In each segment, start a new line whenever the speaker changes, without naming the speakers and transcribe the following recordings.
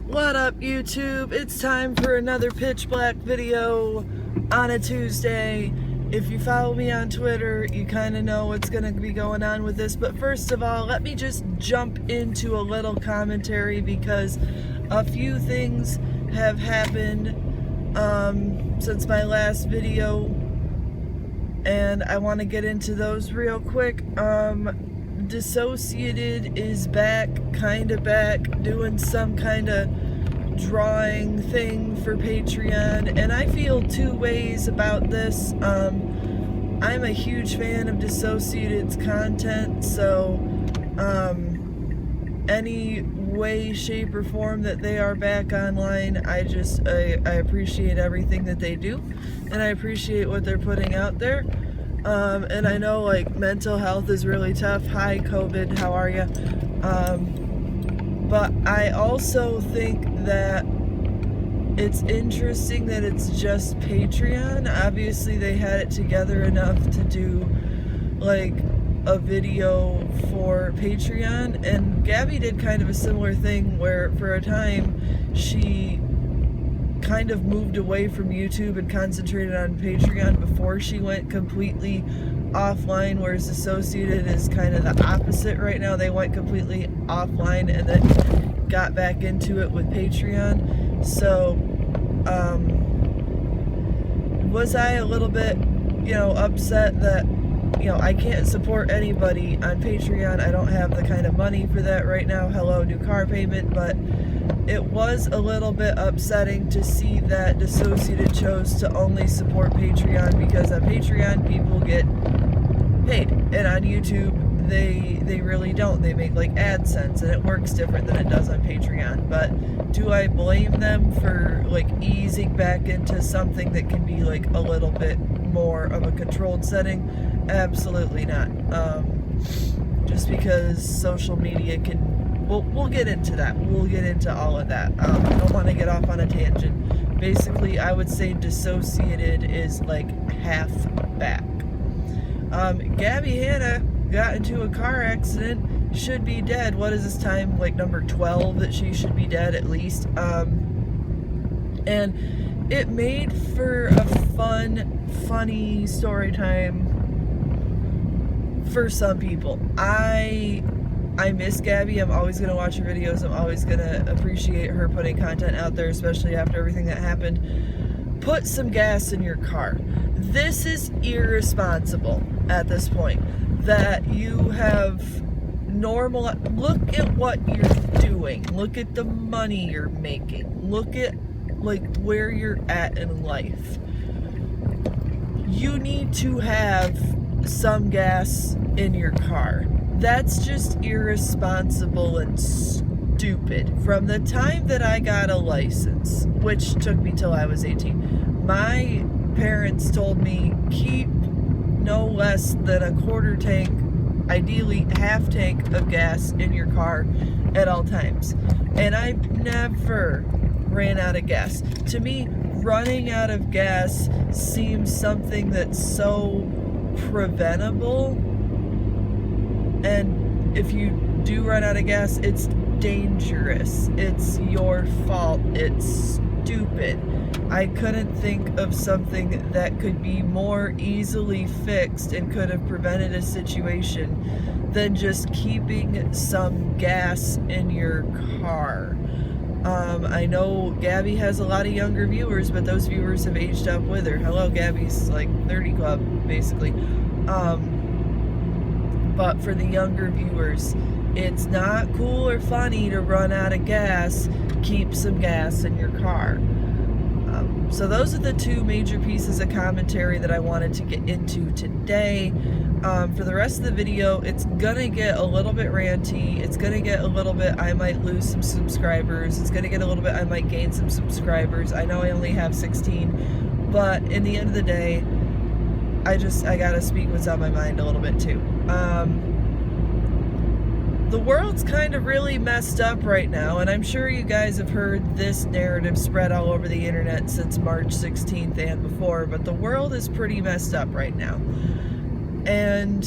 What up, YouTube? It's time for another pitch black video on a Tuesday. If you follow me on Twitter, you kind of know what's going to be going on with this. But first of all, let me just jump into a little commentary because a few things have happened since my last video, and I want to get into those real quick. Dissociadid is back, doing some kind of drawing thing for Patreon, and I feel two ways about this. I'm a huge fan of Dissociatid's content, so any way, shape, or form that they are back online, I appreciate everything that they do, and I appreciate what they're putting out there. And I know, like, mental health is really tough. Hi, COVID, how are you? But I also think that it's interesting that it's just Patreon. Obviously, they had it together enough to do, like, a video for Patreon. And Gabbie did kind of a similar thing where, for a time, she kind of moved away from YouTube and concentrated on Patreon before she went completely offline, whereas Dissociated is kind of the opposite right now. They went completely offline and then got back into it with Patreon. So was I a little bit, upset that, I can't support anybody on Patreon. I don't have the kind of money for that right now. Hello, new car payment. But it was a little bit upsetting to see that Dissociated chose to only support Patreon, because on Patreon people get paid, and on YouTube they really don't. They make like AdSense, and it works different than it does on Patreon. But do I blame them for like easing back into something that can be like a little bit more of a controlled setting? Absolutely not. Just because social media can, we'll get into that. We'll get into all of that. I don't want to get off on a tangent. Basically, I would say Dissociated is like half back. Gabbie Hanna got into a car accident, should be dead. What is this time? Like number 12 that she should be dead at least. And it made for a funny story time for some people. I miss Gabbie. I'm always going to watch her videos. I'm always going to appreciate her putting content out there, especially after everything that happened. Put some gas in your car. This is irresponsible at this point. That you have look at what you're doing. Look at the money you're making. Look at like where you're at in life. You need to have some gas in your car. That's just irresponsible and stupid. From the time that I got a license, which took me till I was 18, my parents told me keep no less than a quarter tank, ideally half tank of gas in your car at all times. And I never ran out of gas. To me, running out of gas seems something that's so preventable, and if you do run out of gas, it's dangerous. It's your fault. It's stupid. I couldn't think of something that could be more easily fixed and could have prevented a situation than just keeping some gas in your car. I know Gabbie has a lot of younger viewers, but those viewers have aged up with her. Hello, Gabbie's like 30 club, basically. But for the younger viewers, it's not cool or funny to run out of gas. Keep some gas in your car. So those are the two major pieces of commentary that I wanted to get into today. For the rest of the video, it's gonna get a little bit ranty. It's gonna get a little bit, I might lose some subscribers. It's gonna get a little bit, I might gain some subscribers. I know I only have 16, but in the end of the day, I gotta speak what's on my mind a little bit too. The world's kind of really messed up right now, and I'm sure you guys have heard this narrative spread all over the internet since March 16th and before, but the world is pretty messed up right now. And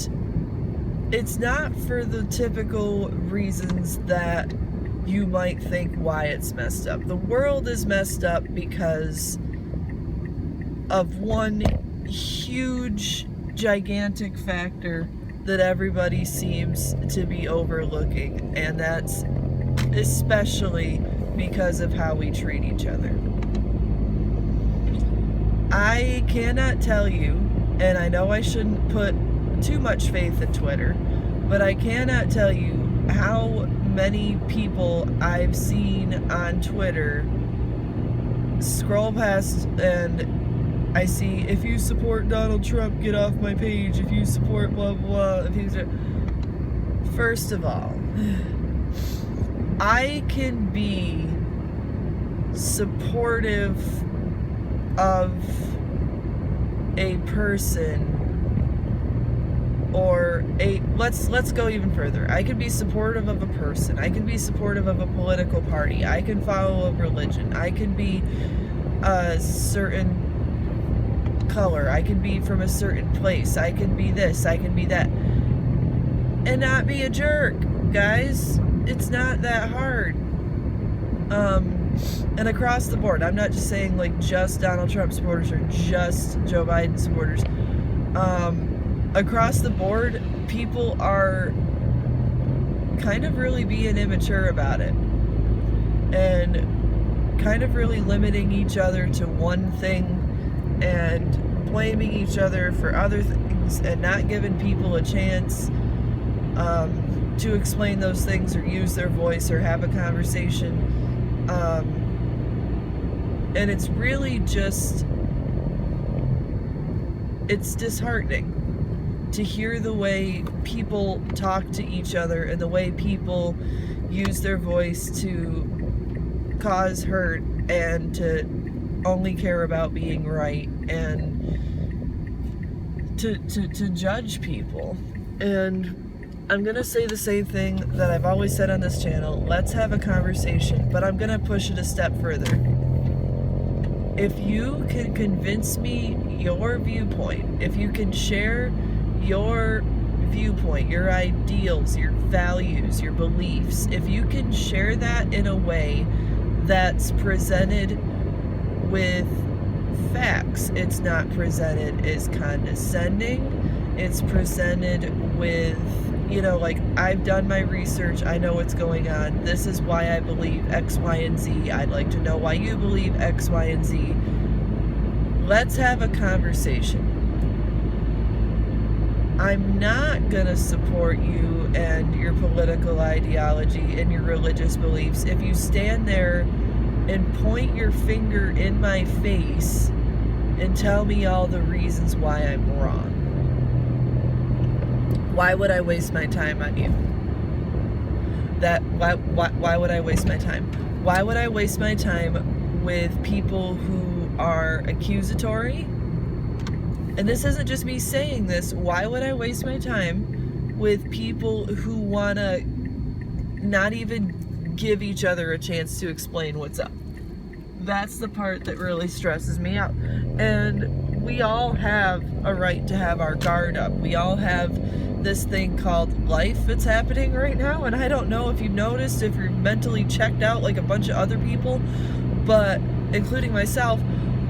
it's not for the typical reasons that you might think why it's messed up. The world is messed up because of one huge, gigantic factor that everybody seems to be overlooking, and that's especially because of how we treat each other. I cannot tell you, and I know I shouldn't put too much faith in Twitter, but I cannot tell you how many people I've seen on Twitter scroll past and I see, if you support Donald Trump, get off my page. If you support blah, blah, blah. First of all, I can be supportive of a person or let's go even further. I can be supportive of a person. I can be supportive of a political party. I can follow a religion. I can be a certain color. I can be from a certain place. I can be this. I can be that. And not be a jerk, guys. It's not that hard. And across the board, I'm not just saying like just Donald Trump supporters or just Joe Biden supporters. Across the board, people are kind of really being immature about it and kind of really limiting each other to one thing and blaming each other for other things and not giving people a chance to explain those things or use their voice or have a conversation. And it's really just, it's disheartening to hear the way people talk to each other and the way people use their voice to cause hurt and to only care about being right and to judge people. And I'm gonna say the same thing that I've always said on this channel. Let's have a conversation, but I'm gonna push it a step further. If you can convince me your viewpoint, if you can share your viewpoint, your ideals, your values, your beliefs, if you can share that in a way that's presented with facts, it's not presented as condescending, it's presented with, you know, like, I've done my research, I know what's going on, this is why I believe X, Y, and Z, I'd like to know why you believe X, Y, and Z. Let's have a conversation. I'm not gonna support you and your political ideology and your religious beliefs if you stand there and point your finger in my face and tell me all the reasons why I'm wrong. Why would I waste my time on you? Why would I waste my time? Why would I waste my time with people who are accusatory? And this isn't just me saying this. Why would I waste my time with people who want to not even give each other a chance to explain what's up? That's the part that really stresses me out. And we all have a right to have our guard up. We all have this thing called life that's happening right now. And I don't know if you've noticed, if you're mentally checked out like a bunch of other people, but including myself,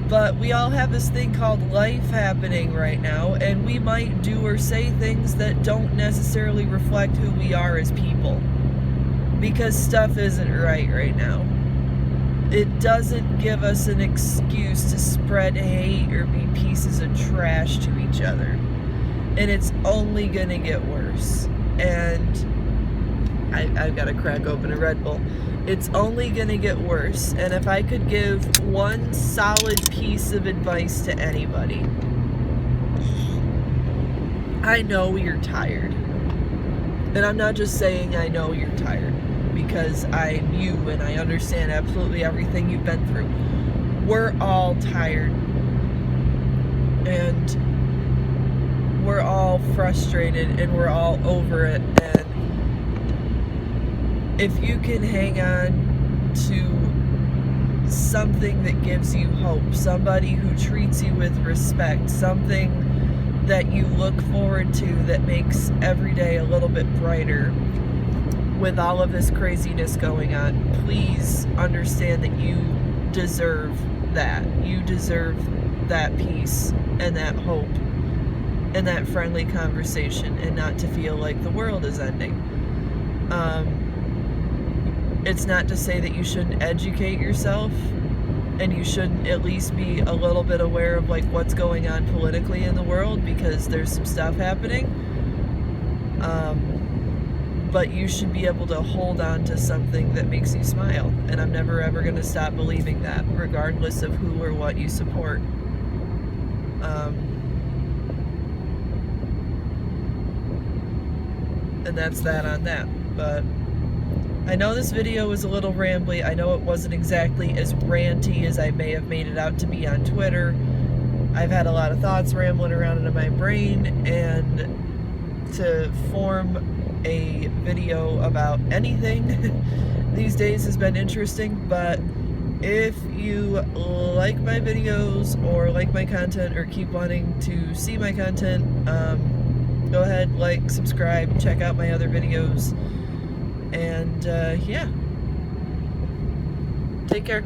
but we all have this thing called life happening right now, and we might do or say things that don't necessarily reflect who we are as people, because stuff isn't right now. It doesn't give us an excuse to spread hate or be pieces of trash to each other, and it's only gonna get worse. And I've got to crack open a Red Bull. It's only gonna get worse. And if I could give one solid piece of advice to anybody, I know you're tired. And I'm not just saying I know you're tired, because I'm you and I understand absolutely everything you've been through. We're all tired. And we're all frustrated and we're all over it. And if you can hang on to something that gives you hope, somebody who treats you with respect, something that you look forward to that makes every day a little bit brighter, with all of this craziness going on, please understand that you deserve that. You deserve that peace and that hope and that friendly conversation, and not to feel like the world is ending. It's not to say that you shouldn't educate yourself, and you shouldn't at least be a little bit aware of like what's going on politically in the world, because there's some stuff happening. But you should be able to hold on to something that makes you smile, and I'm never ever going to stop believing that, regardless of who or what you support. And that's that on that. But I know this video was a little rambly. I know it wasn't exactly as ranty as I may have made it out to be on Twitter. I've had a lot of thoughts rambling around in my brain, and to form a video about anything these days has been interesting. But if you like my videos or like my content or keep wanting to see my content, go ahead, like, subscribe, check out my other videos, and yeah, take care.